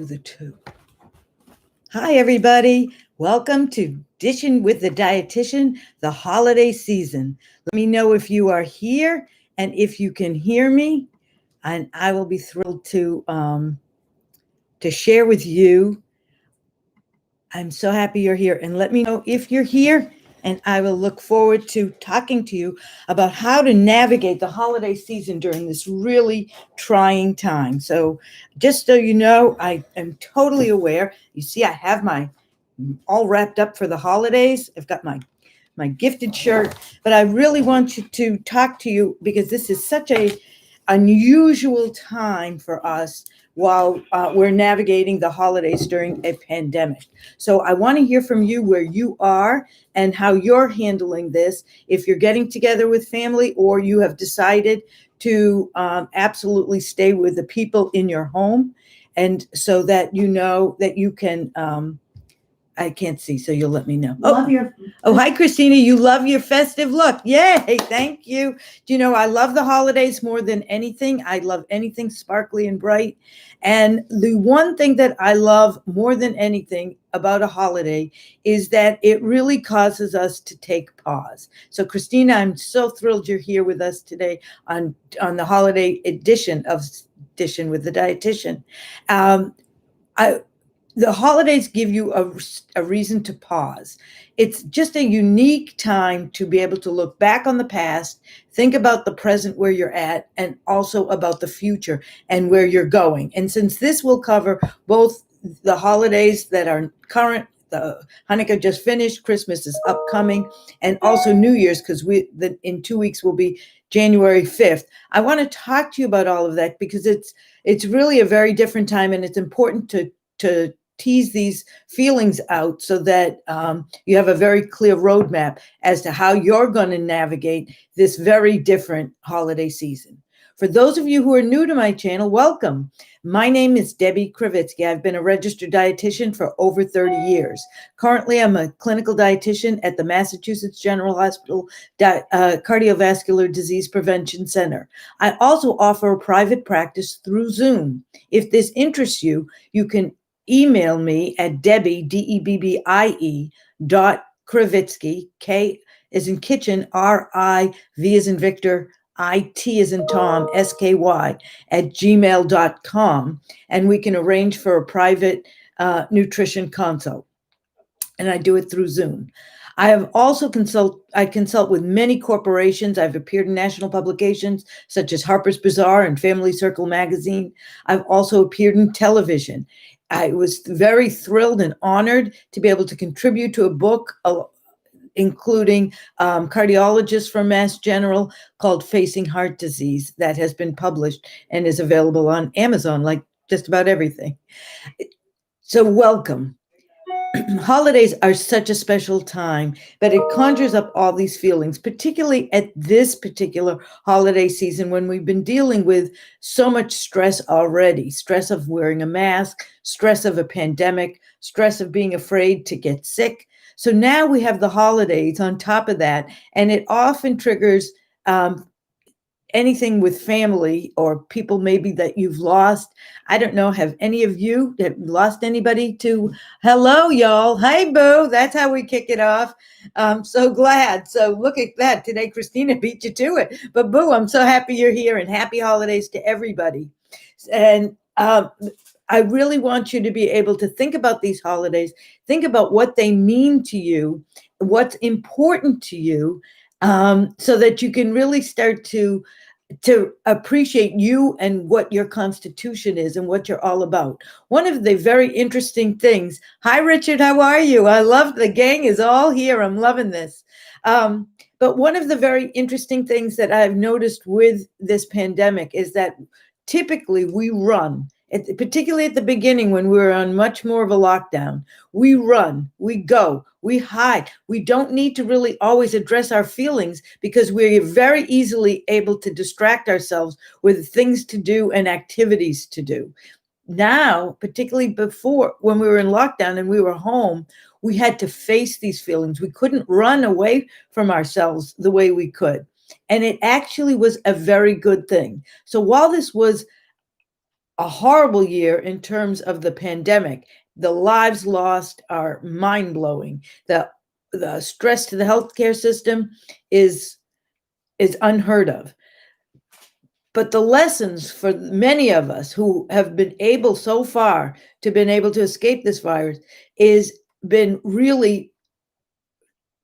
do the two. Hi, everybody. Welcome to Dishin with the Dietitian, the holiday season. Let me know if you are here and if you can hear me, and I will be thrilled to share with you. I'm so happy you're here, and let me know if you're here, and I will look forward to talking to you about how to navigate the holiday season during this really trying time. So just so you know, I am totally aware. You see, I have my all wrapped up for the holidays. I've got my gifted shirt, but I really want to talk to you because this is such a unusual time for us while we're navigating the holidays during a pandemic. So I want to hear from you where you are and how you're handling this. If you're getting together with family or you have decided to absolutely stay with the people in your home, and so that you know that you can I can't see, so you'll let me know. Oh, hi, Christina. You love your festive look. Yay, thank you. Do you know, I love the holidays more than anything. I love anything sparkly and bright. And the one thing that I love more than anything about a holiday is that it really causes us to take pause. So, Christina, I'm so thrilled you're here with us today on the holiday edition of Dishin with the Dietitian. The holidays give you a reason to pause. It's just a unique time to be able to look back on the past, think about the present where you're at, and also about the future and where you're going. And since this will cover both the holidays that are current, the Hanukkah just finished, Christmas is upcoming, and also New Year's, because in 2 weeks will be January 5th. I want to talk to you about all of that because it's really a very different time, and it's important to tease these feelings out so that you have a very clear roadmap as to how you're going to navigate this very different holiday season. For those of you who are new to my channel, welcome. My name is Debbie Kravitsky. I've been a registered dietitian for over 30 years. Currently, I'm a clinical dietitian at the Massachusetts General Hospital Cardiovascular Disease Prevention Center. I also offer a private practice through Zoom. If this interests you, you can email me at Debbie, Debbie, .Kravitsky, K as in kitchen, R-I-V as in Victor, I-T as in Tom, S-K-Y, at gmail.com. And we can arrange for a private nutrition consult. And I do it through Zoom. I have also consult with many corporations. I've appeared in national publications such as Harper's Bazaar and Family Circle magazine. I've also appeared in television. I was very thrilled and honored to be able to contribute to a book, including cardiologist from Mass General, called Facing Heart Disease, that has been published and is available on Amazon, like just about everything. So welcome. Holidays are such a special time, but it conjures up all these feelings, particularly at this particular holiday season when we've been dealing with so much stress already. Stress of wearing a mask, stress of a pandemic, stress of being afraid to get sick. So now we have the holidays on top of that, and it often triggers anything with family or people maybe that you've lost. I don't know, have any of you have lost anybody to? Hello, y'all. Hey, Boo. That's how we kick it off. I'm so glad. So look at that. Today, Christina beat you to it. But Boo, I'm so happy you're here, and happy holidays to everybody. And I really want you to be able to think about these holidays, think about what they mean to you, what's important to you, so that you can really start to appreciate you and what your constitution is and what you're all about. One of the very interesting things. Hi, Richard. How are you? I love the gang is all here. I'm loving this. But one of the very interesting things that I've noticed with this pandemic is that typically we run. Particularly at the beginning when we were on much more of a lockdown, we run, we go, we hide. We don't need to really always address our feelings because we're very easily able to distract ourselves with things to do and activities to do. Now, particularly before, when we were in lockdown and we were home, we had to face these feelings. We couldn't run away from ourselves the way we could. And it actually was a very good thing. So while this was a horrible year in terms of the pandemic. The lives lost are mind blowing. The stress to the healthcare system is is unheard of. But the lessons for many of us who have been able so far to been able to escape this virus is been really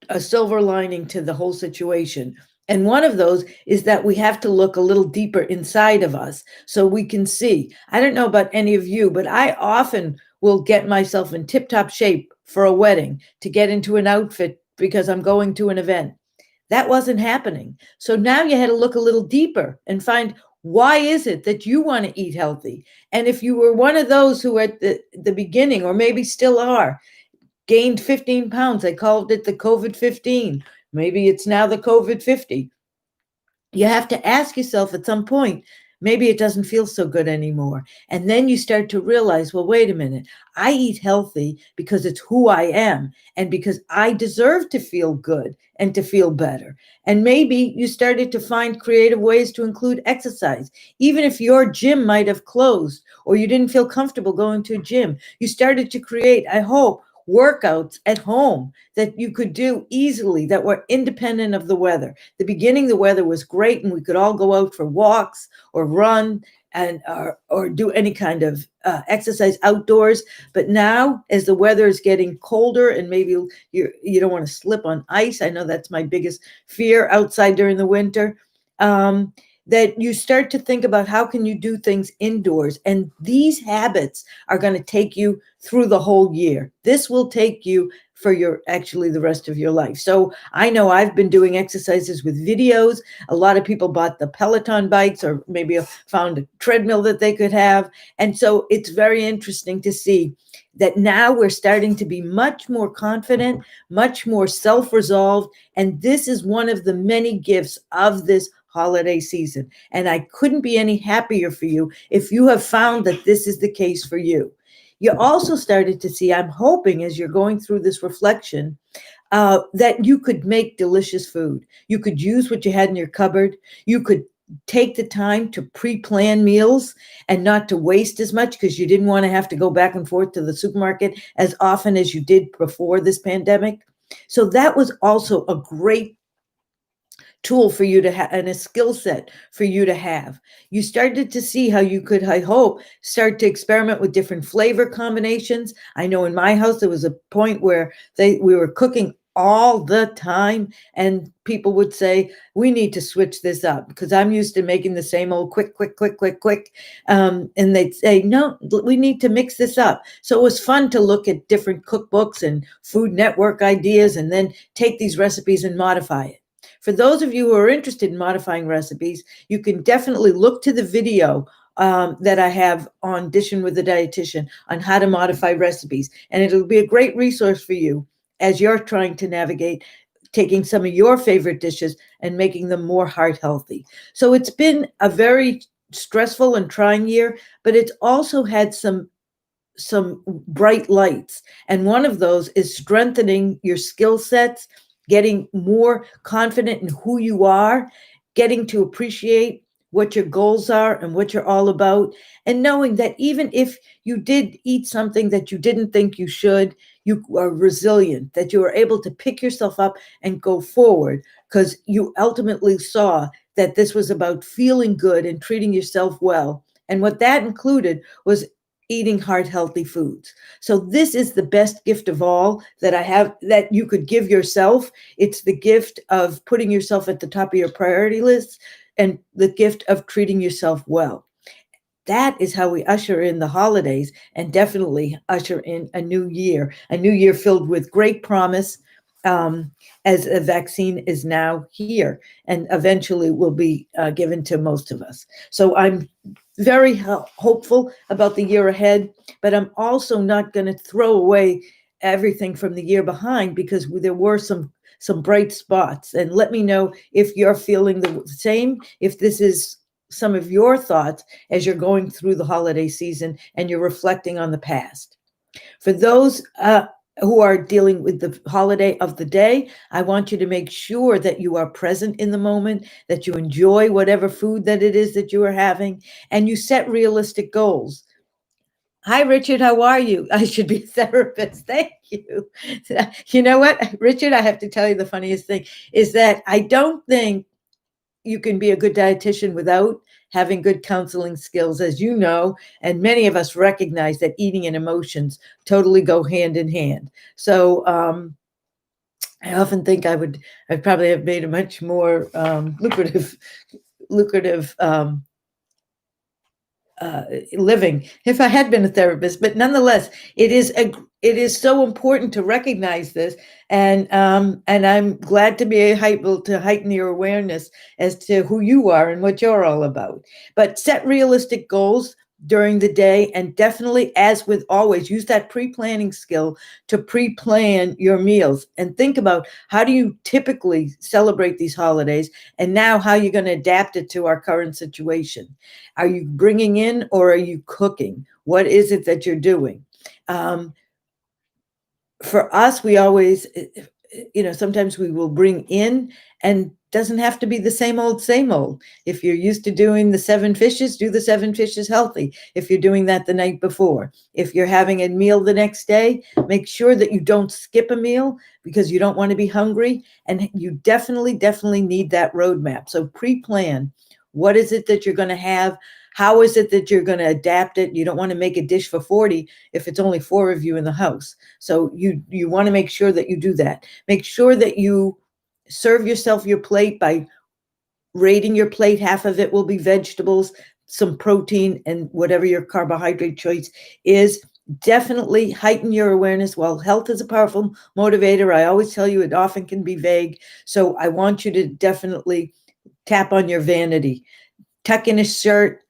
a silver lining to the whole situation. And one of those is that we have to look a little deeper inside of us so we can see. I don't know about any of you, but I often will get myself in tip top shape for a wedding to get into an outfit because I'm going to an event. That wasn't happening. So now you had to look a little deeper and find, why is it that you want to eat healthy? And if you were one of those who at the beginning, or maybe still are, gained 15 pounds. They called it the COVID 15. Maybe it's now the COVID 50. You have to ask yourself at some point, maybe it doesn't feel so good anymore. And then you start to realize, well, wait a minute. I eat healthy because it's who I am and because I deserve to feel good and to feel better. And maybe you started to find creative ways to include exercise, even if your gym might have closed or you didn't feel comfortable going to a gym. You started to create, I hope, workouts at home that you could do easily that were independent of the weather. The beginning, the weather was great and we could all go out for walks or run and or do any kind of exercise outdoors. But now, as the weather is getting colder and maybe you don't want to slip on ice, I know that's my biggest fear outside during the winter. That you start to think about how can you do things indoors, and these habits are going to take you through the whole year. This will take you for your actually the rest of your life. So I know I've been doing exercises with videos. A lot of people bought the Peloton bikes or maybe found a treadmill that they could have. And so it's very interesting to see that now we're starting to be much more confident, much more self-resolved. And this is one of the many gifts of this holiday season. And I couldn't be any happier for you if you have found that this is the case for you. You also started to see, I'm hoping as you're going through this reflection, that you could make delicious food. You could use what you had in your cupboard. You could take the time to pre-plan meals and not to waste as much because you didn't want to have to go back and forth to the supermarket as often as you did before this pandemic. So that was also a great tool for you to have and a skill set for you to have. You started to see how you could, I hope, start to experiment with different flavor combinations. I know in my house there was a point where we were cooking all the time and people would say, we need to switch this up because I'm used to making the same old quick. And they'd say, no, we need to mix this up. So it was fun to look at different cookbooks and Food Network ideas and then take these recipes and modify it. For those of you who are interested in modifying recipes, you can definitely look to the video that I have on Dishin with the Dietitian on how to modify recipes. And it'll be a great resource for you as you're trying to navigate taking some of your favorite dishes and making them more heart healthy. So it's been a very stressful and trying year, but it's also had some bright lights. And one of those is strengthening your skill sets, getting more confident in who you are, getting to appreciate what your goals are and what you're all about, and knowing that even if you did eat something that you didn't think you should, you are resilient, that you are able to pick yourself up and go forward because you ultimately saw that this was about feeling good and treating yourself well. And what that included was eating heart healthy foods. So this is the best gift of all that I have that you could give yourself. It's the gift of putting yourself at the top of your priority list and the gift of treating yourself well. That is how we usher in the holidays and definitely usher in a new year filled with great promise, as a vaccine is now here and eventually will be given to most of us. So I'm very hopeful about the year ahead, but I'm also not going to throw away everything from the year behind because there were some bright spots. And let me know if you're feeling the same, if this is some of your thoughts as you're going through the holiday season and you're reflecting on the past. For those who are dealing with the holiday of the day, I want you to make sure that you are present in the moment, that you enjoy whatever food that it is that you are having, and you set realistic goals. Hi, Richard. How are you? I should be a therapist. Thank you. You know what, Richard? I have to tell you the funniest thing is that I don't think you can be a good dietitian without having good counseling skills, as you know, and many of us recognize that eating and emotions totally go hand in hand. So I often think I'd probably have made a much more lucrative living if I had been a therapist. But nonetheless, it is so important to recognize this, and I'm glad to be able to heighten your awareness as to who you are and what you're all about. But set realistic goals during the day, and definitely, as with always, use that pre-planning skill to pre-plan your meals and think about how do you typically celebrate these holidays, and now how you're going to adapt it to our current situation. Are you bringing in or are you cooking? What is it that you're doing? Um, for us, we always, sometimes we will bring in, and doesn't have to be the same old, same old. If you're used to doing the 7 fishes, do the 7 fishes healthy. If you're doing that the night before, if you're having a meal the next day, make sure that you don't skip a meal because you don't want to be hungry. And you definitely, definitely need that roadmap. So pre-plan. What is it that you're going to have? How is it that you're going to adapt it? You don't want to make a dish for 40 if it's only 4 of you in the house. So you want to make sure that you do that. Make sure that you serve yourself your plate by rating your plate. Half of it will be vegetables, some protein, and whatever your carbohydrate choice is. Definitely heighten your awareness. While health is a powerful motivator, I always tell you it often can be vague. So I want you to definitely tap on your vanity. Tuck in a shirt,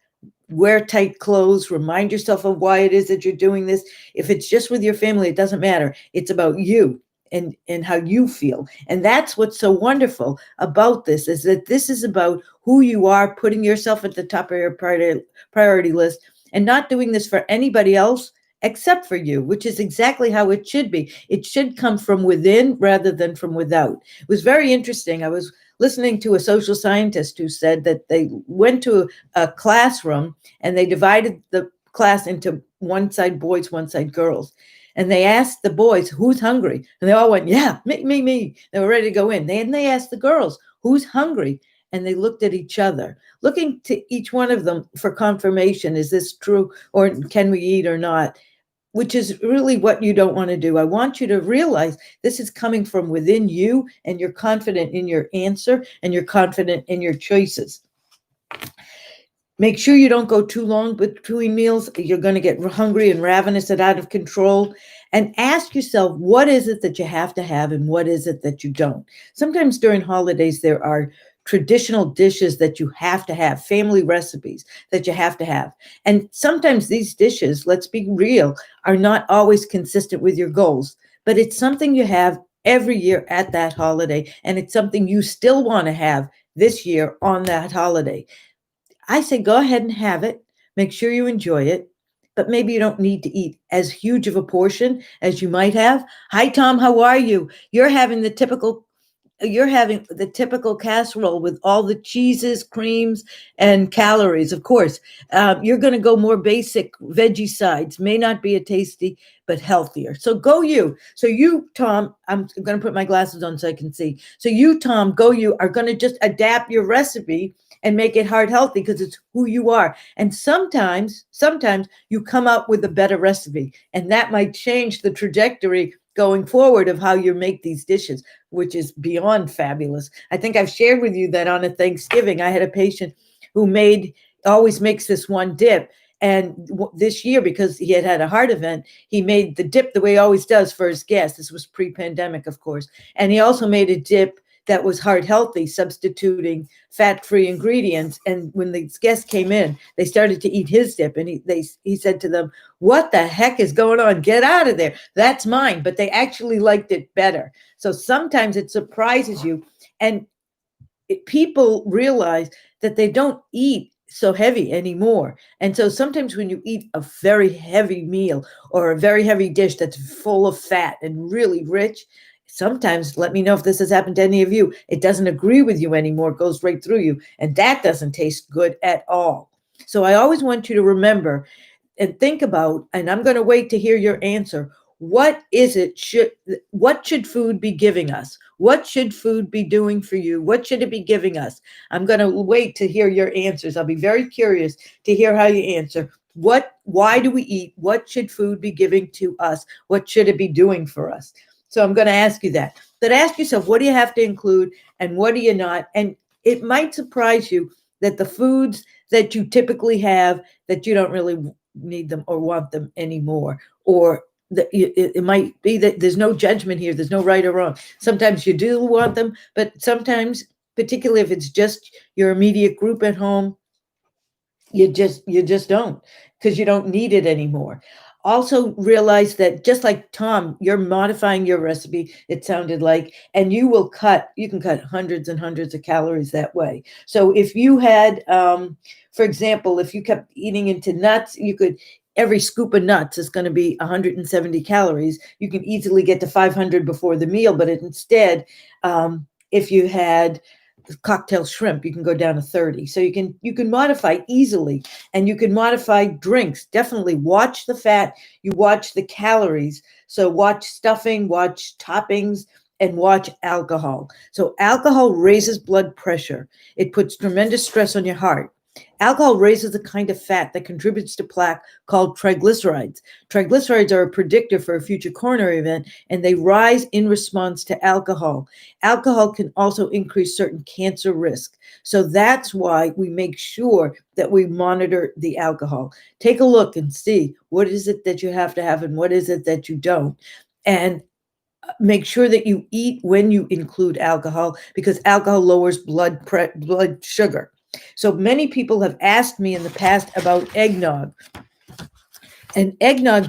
wear tight clothes, remind yourself of why it is that you're doing this. If it's just with your family, it doesn't matter. It's about you and how you feel. And that's what's so wonderful about this, is that this is about who you are, putting yourself at the top of your priority list, and not doing this for anybody else except for you, which is exactly how it should be. It should come from within rather than from without. It was very interesting. I was listening to a social scientist who said that they went to a classroom and they divided the class into one side boys, one side girls. And they asked the boys, who's hungry? And they all went, yeah, me. They were ready to go in. And they asked the girls, who's hungry? And they looked at each other, looking to each one of them for confirmation. Is this true, or can we eat or not? Which is really what you don't want to do. I want you to realize this is coming from within you, and you're confident in your answer, and you're confident in your choices. Make sure you don't go too long between meals. You're going to get hungry and ravenous and out of control. And ask yourself, what is it that you have to have and what is it that you don't? Sometimes during holidays, there are traditional dishes that you have to have, family recipes that you have to have. And sometimes these dishes, let's be real, are not always consistent with your goals, but it's something you have every year at that holiday. And it's something you still want to have this year on that holiday. I say go ahead and have it. Make sure you enjoy it, but maybe you don't need to eat as huge of a portion as you might have. Hi, Tom. How are you? You're having the typical casserole with all the cheeses, creams, and calories. Of course, you're going to go more basic veggie sides. May not be a tasty, but healthier. So go you. So you, Tom, I'm going to put my glasses on so I can see. So you, Tom, go you are going to just adapt your recipe and make it heart healthy because it's who you are. And sometimes you come up with a better recipe, and that might change the trajectory going forward of how you make these dishes, which is beyond fabulous. I think I've shared with you that on a Thanksgiving, I had a patient who always makes this one dip. And this year, because he had a heart event, he made the dip the way he always does for his guests. This was pre-pandemic, of course. And he also made a dip that was heart healthy, substituting fat-free ingredients. And when the guests came in, they started to eat his dip. And he said to them, what the heck is going on? Get out of there. That's mine. But they actually liked it better. So sometimes it surprises you. And people realize that they don't eat so heavy anymore. And so sometimes when you eat a very heavy meal or a very heavy dish that's full of fat and really rich, sometimes, let me know if this has happened to any of you, it doesn't agree with you anymore, it goes right through you, and that doesn't taste good at all. So I always want you to remember and think about, and I'm going to wait to hear your answer. What should food be giving us? What should food be doing for you? What should it be giving us? I'm going to wait to hear your answers. I'll be very curious to hear how you answer. Why do we eat? What should food be giving to us? What should it be doing for us? So I'm going to ask you that. But ask yourself, what do you have to include and what do you not? And it might surprise you that the foods that you typically have, that you don't really need them or want them anymore, or that it might be that there's no judgment here, there's no right or wrong. Sometimes you do want them, but sometimes, particularly if it's just your immediate group at home, you just don't, because you don't need it anymore. Also realize that, just like Tom, you're modifying your recipe, it sounded like, and you can cut hundreds and hundreds of calories that way. So if you had, for example, if you kept eating into nuts, you could, every scoop of nuts is going to be 170 calories. You can easily get to 500 before the meal, but instead, if you had cocktail shrimp, you can go down to 30. So you can modify easily, and you can modify drinks. Definitely watch the fat, you watch the calories. So watch stuffing, watch toppings, and watch alcohol. So alcohol raises blood pressure. It puts tremendous stress on your heart. Alcohol raises the kind of fat that contributes to plaque called triglycerides. Triglycerides are a predictor for a future coronary event, and they rise in response to alcohol. Alcohol can also increase certain cancer risk. So that's why we make sure that we monitor the alcohol. Take a look and see what is it that you have to have and what is it that you don't. And make sure that you eat when you include alcohol, because alcohol lowers blood sugar. So many people have asked me in the past about eggnog. And eggnog,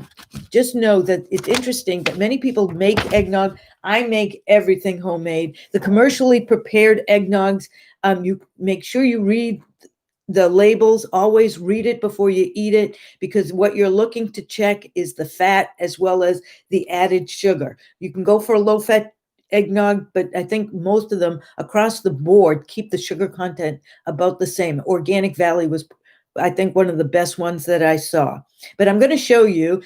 just know that it's interesting that many people make eggnog. I make everything homemade. The commercially prepared eggnogs, you make sure you read the labels. Always read it before you eat it, because what you're looking to check is the fat as well as the added sugar. You can go for a low fat eggnog, but I think most of them across the board keep the sugar content about the same. Organic Valley was, I think, one of the best ones that I saw. But I'm going to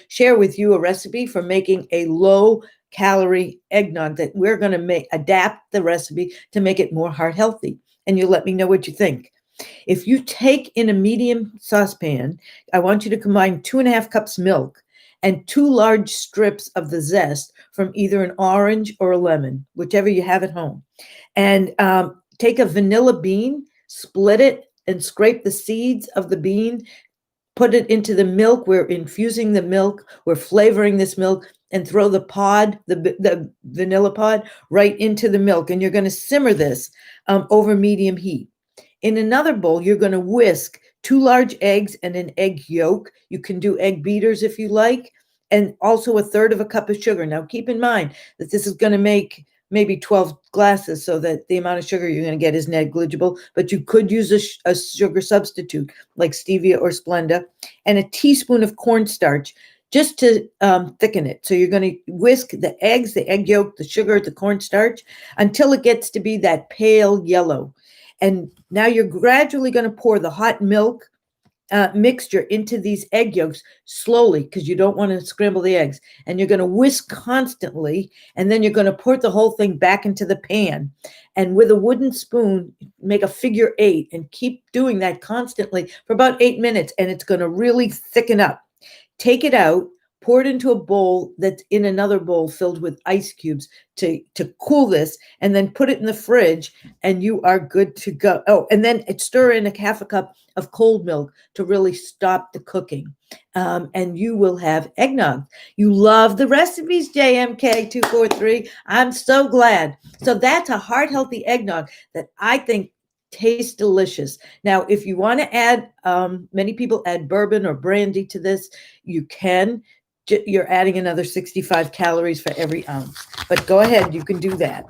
share with you a recipe for making a low calorie eggnog that we're going to adapt the recipe to make it more heart healthy. And you let me know what you think. If you take in a medium saucepan, I want you to combine 2.5 cups milk and 2 large strips of the zest from either an orange or a lemon, whichever you have at home. And take a vanilla bean, split it, and scrape the seeds of the bean. Put it into the milk. We're infusing the milk. We're flavoring this milk, and throw the pod, the vanilla pod, right into the milk. And you're going to simmer this over medium heat. In another bowl, you're going to whisk 2 large eggs and an egg yolk. You can do egg beaters if you like, and also 1/3 cup of sugar. Now, keep in mind that this is going to make maybe 12 glasses, so that the amount of sugar you're going to get is negligible, but you could use a sugar substitute like stevia or Splenda, and a teaspoon of cornstarch just to thicken it. So you're going to whisk the eggs, the egg yolk, the sugar, the cornstarch until it gets to be that pale yellow. And now you're gradually going to pour the hot milk mixture into these egg yolks slowly, because you don't want to scramble the eggs. And you're going to whisk constantly, and then you're going to pour the whole thing back into the pan. And with a wooden spoon, make a figure 8 and keep doing that constantly for about 8 minutes, and it's going to really thicken up. Take it out, pour it into a bowl that's in another bowl filled with ice cubes to cool this, and then put it in the fridge, and you are good to go. Oh, and then stir in 1/2 cup of cold milk to really stop the cooking. And you will have eggnog. You love the recipes, JMK243. I'm so glad. So that's a heart-healthy eggnog that I think tastes delicious. Now, if you want to add, many people add bourbon or brandy to this, you can. You're adding another 65 calories for every ounce. But go ahead, you can do that.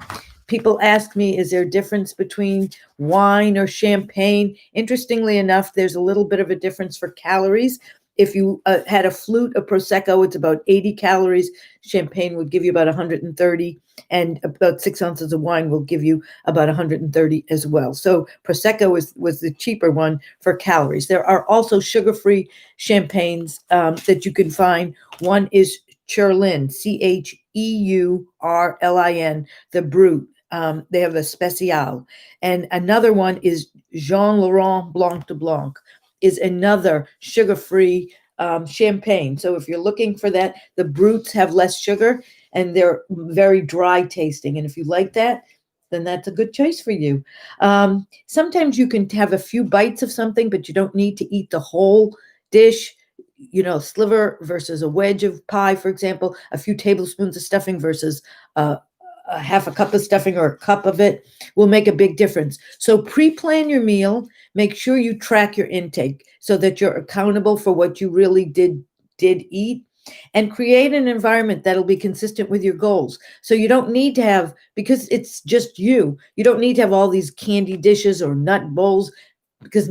People ask me, is there a difference between wine or champagne? Interestingly enough, there's a little bit of a difference for calories. If you had a flute of Prosecco, it's about 80 calories. Champagne would give you about 130, and about 6 ounces of wine will give you about 130 as well. So Prosecco was the cheaper one for calories. There are also sugar-free champagnes that you can find. One is Cheurlin, Cheurlin, the Brut. They have a Special. And another one is Jean Laurent Blanc de Blanc, is another sugar-free champagne. So if you're looking for that, the Bruts have less sugar and they're very dry tasting. And if you like that, then that's a good choice for you. Sometimes you can have a few bites of something, but you don't need to eat the whole dish. Sliver versus a wedge of pie, for example, a few tablespoons of stuffing versus a half a cup of stuffing or a cup of it will make a big difference. So pre-plan your meal. Make sure you track your intake so that you're accountable for what you really did eat, and create an environment that'll be consistent with your goals. So you don't need to have, because it's just you don't need to have all these candy dishes or nut bowls, because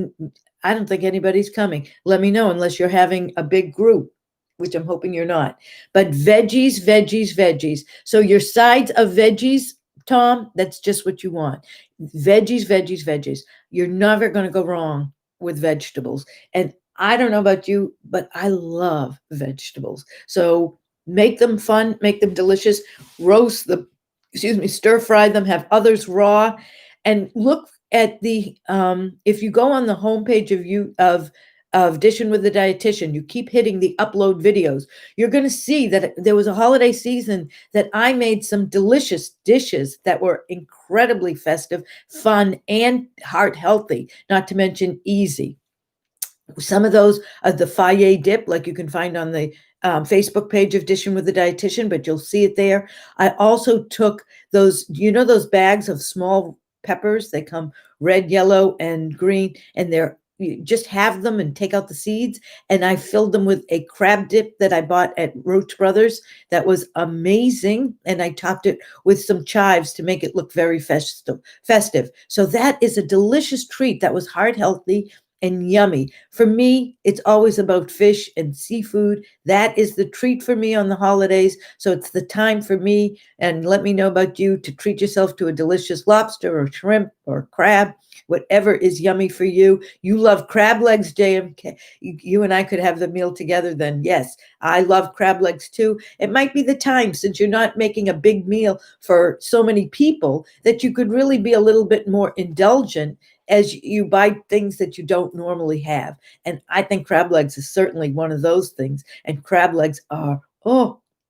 I don't think anybody's coming. Let me know unless you're having a big group, which I'm hoping you're not. But veggies, veggies, veggies. So your sides of veggies, Tom, that's just what you want. Veggies, veggies, veggies. You're never going to go wrong with vegetables. And I don't know about you, but I love vegetables. So make them fun, make them delicious, roast them, stir fry them, have others raw, and look at the if you go on the homepage of Dishin with the Dietitian, you keep hitting the upload videos, you're going to see that there was a holiday season that I made some delicious dishes that were incredibly festive, fun, and heart healthy, not to mention easy. Some of those are the Faye dip, like you can find on the Facebook page of Dishin with the Dietitian, but you'll see it there. I also took those, those bags of small peppers. They come red, yellow, and green, and you just have them and take out the seeds. And I filled them with a crab dip that I bought at Roach Brothers. That was amazing. And I topped it with some chives to make it look very festive. So that is a delicious treat that was heart healthy and yummy. For me, it's always about fish and seafood. That is the treat for me on the holidays. So it's the time for me, and let me know about you, to treat yourself to a delicious lobster or shrimp or crab, whatever is yummy for you. You love crab legs, JMK. You and I could have the meal together then. Yes, I love crab legs too. It might be the time, since you're not making a big meal for so many people, that you could really be a little bit more indulgent as you buy things that you don't normally have. And I think crab legs is certainly one of those things. And crab legs are,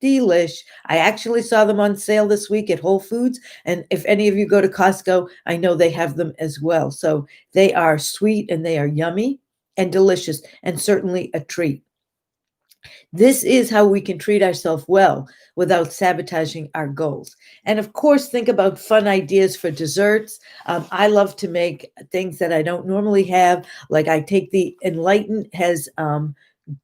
delish. I actually saw them on sale this week at Whole Foods. And if any of you go to Costco, I know they have them as well. So they are sweet and they are yummy and delicious, and certainly a treat. This is how we can treat ourselves well without sabotaging our goals. And of course, think about fun ideas for desserts. I love to make things that I don't normally have. Like I take the Enlighten has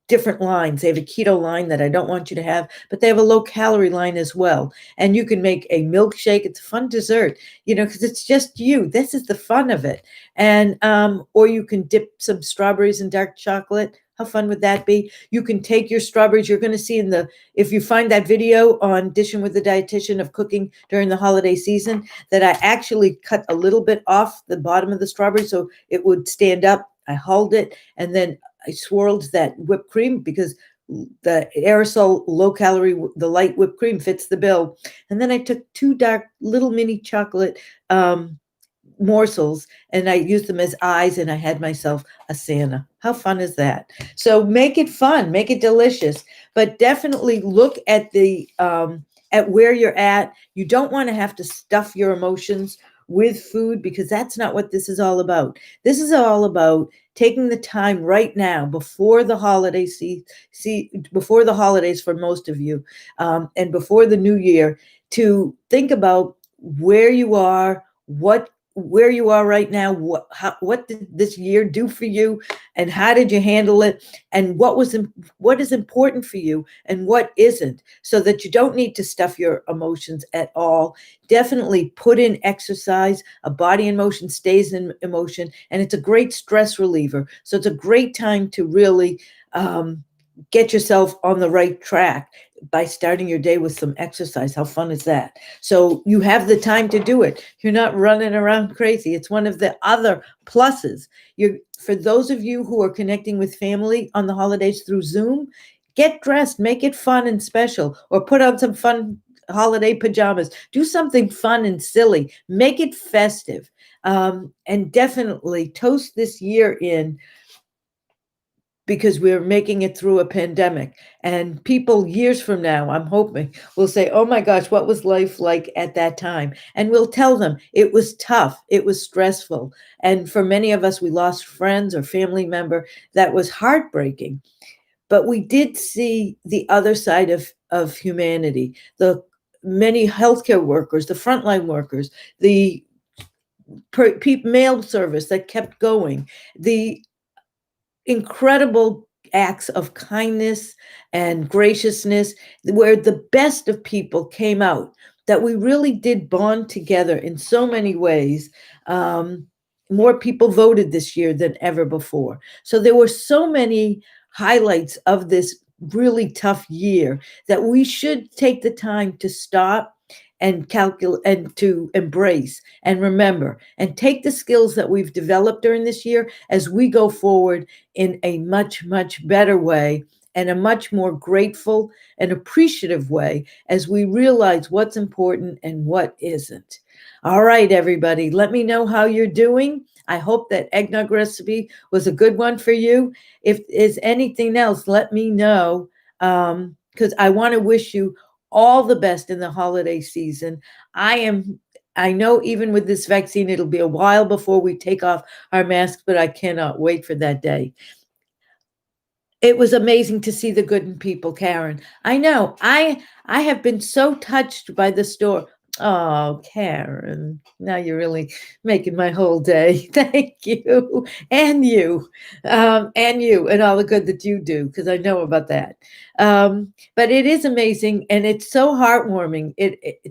different lines. They have a keto line that I don't want you to have, but they have a low calorie line as well. And you can make a milkshake. It's a fun dessert, because it's just you. This is the fun of it. And or you can dip some strawberries in dark chocolate. How fun would that be? You can take your strawberries. You're going to see if you find that video on Dishin with the Dietitian of cooking during the holiday season, that I actually cut a little bit off the bottom of the strawberry so it would stand up. I hulled it, and then I swirled that whipped cream, because the aerosol low calorie, the light whipped cream fits the bill. And then I took 2 dark little mini chocolate morsels, and I used them as eyes, and I had myself a Santa. How fun is that? So make it fun, make it delicious, but definitely look at at where you're at. You don't want to have to stuff your emotions with food, because that's not what this is all about. This is all about taking the time right now before the holidays, before the holidays for most of you, and before the new year, to think about where you are, what where you are right now, what did this year do for you, and how did you handle it, and what is important for you and what isn't, so that you don't need to stuff your emotions at all. Definitely put in exercise. A body in motion stays in emotion, and it's a great stress reliever. So it's a great time to really get yourself on the right track by starting your day with some exercise. How fun is that? So you have the time to do it. You're not running around crazy. It's one of the other pluses. You're, for those of you who are connecting with family on the holidays through Zoom, get dressed, make it fun and special, or put on some fun holiday pajamas. Do something fun and silly. Make it festive. And definitely toast this year in, because we're making it through a pandemic. And people years from now, I'm hoping, will say, oh my gosh, what was life like at that time? And we'll tell them it was tough, it was stressful. And for many of us, we lost friends or family member. That was heartbreaking. But we did see the other side of humanity, the many healthcare workers, the frontline workers, the mail service that kept going, the incredible acts of kindness and graciousness, where the best of people came out, that we really did bond together in so many ways. More people voted this year than ever before. So there were so many highlights of this really tough year that we should take the time to stop and calculate and to embrace and remember and take the skills that we've developed during this year as we go forward in a much, much better way, and a much more grateful and appreciative way, as we realize what's important and what isn't. All right, everybody, let me know how you're doing. I hope that eggnog recipe was a good one for you. If there's anything else, let me know, because I want to wish you all the best in the holiday season. I know even with this vaccine, it'll be a while before we take off our masks, but I cannot wait for that day. It was amazing to see the good in people, Karen. I know. I have been so touched by the store. Oh, Karen, now you're really making my whole day. Thank you. And you, and all the good that you do, because I know about that. But it is amazing, and it's so heartwarming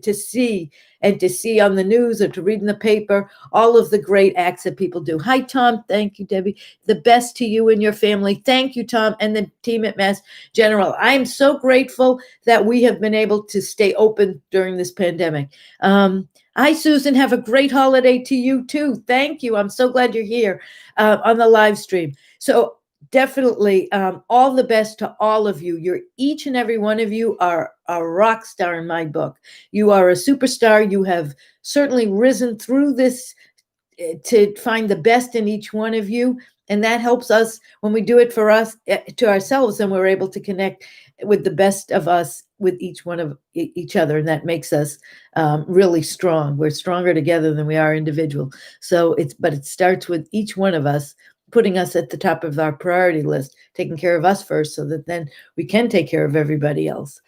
to see, and to see on the news or to read in the paper all of the great acts that people do. Hi, Tom. Thank you, Debbie. The best to you and your family. Thank you, Tom, and the team at Mass General. I'm so grateful that we have been able to stay open during this pandemic. Hi, Susan. Have a great holiday to you, too. Thank you. I'm so glad you're here on the live stream. So definitely all the best to all of you. You're each and every one of you are a rock star in my book. You are a superstar. You have certainly risen through this to find the best in each one of you. And that helps us when we do it for us, to ourselves, and we're able to connect with the best of us with each one of each other. And that makes us really strong. We're stronger together than we are individual. But it starts with each one of us putting us at the top of our priority list, taking care of us first, so that then we can take care of everybody else.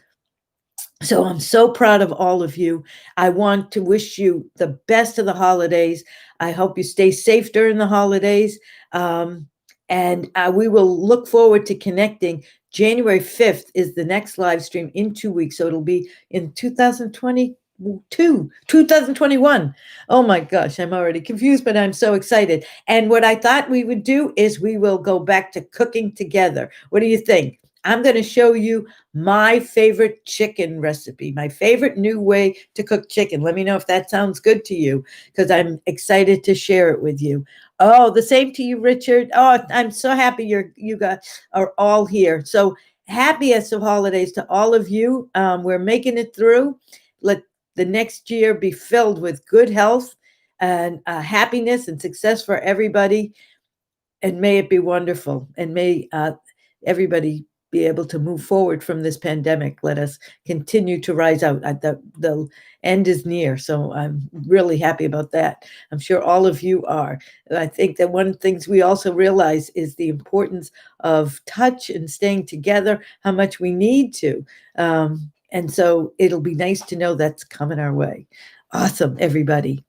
So I'm so proud of all of you. I want to wish you the best of the holidays. I hope you stay safe during the holidays. And we will look forward to connecting. January 5th is the next live stream in 2 weeks. So it'll be in 2021. Oh my gosh, I'm already confused, but I'm so excited. And what I thought we would do is we will go back to cooking together. What do you think? I'm going to show you my favorite chicken recipe, my favorite new way to cook chicken. Let me know if that sounds good to you, because I'm excited to share it with you. Oh, the same to you, Richard. Oh, I'm so happy you guys are all here. So happiest of holidays to all of you. We're making it through. Let the next year be filled with good health and happiness and success for everybody. And may it be wonderful. And may everybody be able to move forward from this pandemic. Let us continue to rise out. The end is near, so I'm really happy about that. I'm sure all of you are. I think that one of the things we also realize is the importance of touch and staying together, how much we need to. And so it'll be nice to know that's coming our way. Awesome, everybody.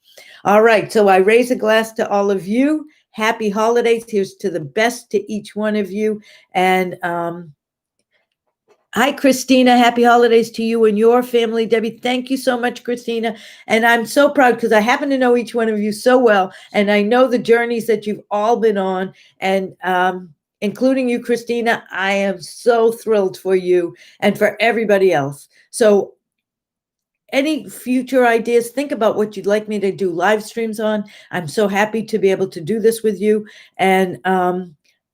All right. So I raise a glass to all of you. Happy holidays. Here's to the best to each one of you. And hi, Christina. Happy holidays to you and your family. Debbie, thank you so much, Christina. And I'm so proud because I happen to know each one of you so well. And I know the journeys that you've all been on. And including you, Christina, I am so thrilled for you and for everybody else. So any future ideas, think about what you'd like me to do live streams on. I'm so happy to be able to do this with you. And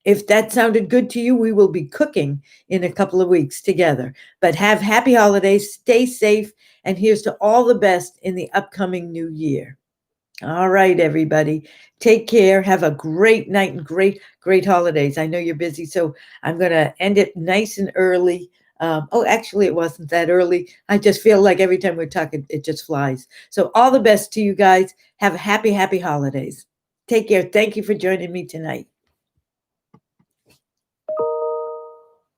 if that sounded good to you, we will be cooking in a couple of weeks together. But have happy holidays, stay safe, and here's to all the best in the upcoming new year. All right, everybody. Take care. Have a great night and great holidays. I know you're busy, so I'm going to end it nice and early. Actually, it wasn't that early. I just feel like every time we're talking, it just flies. So all the best to you guys. Have happy holidays. Take care. Thank you for joining me tonight.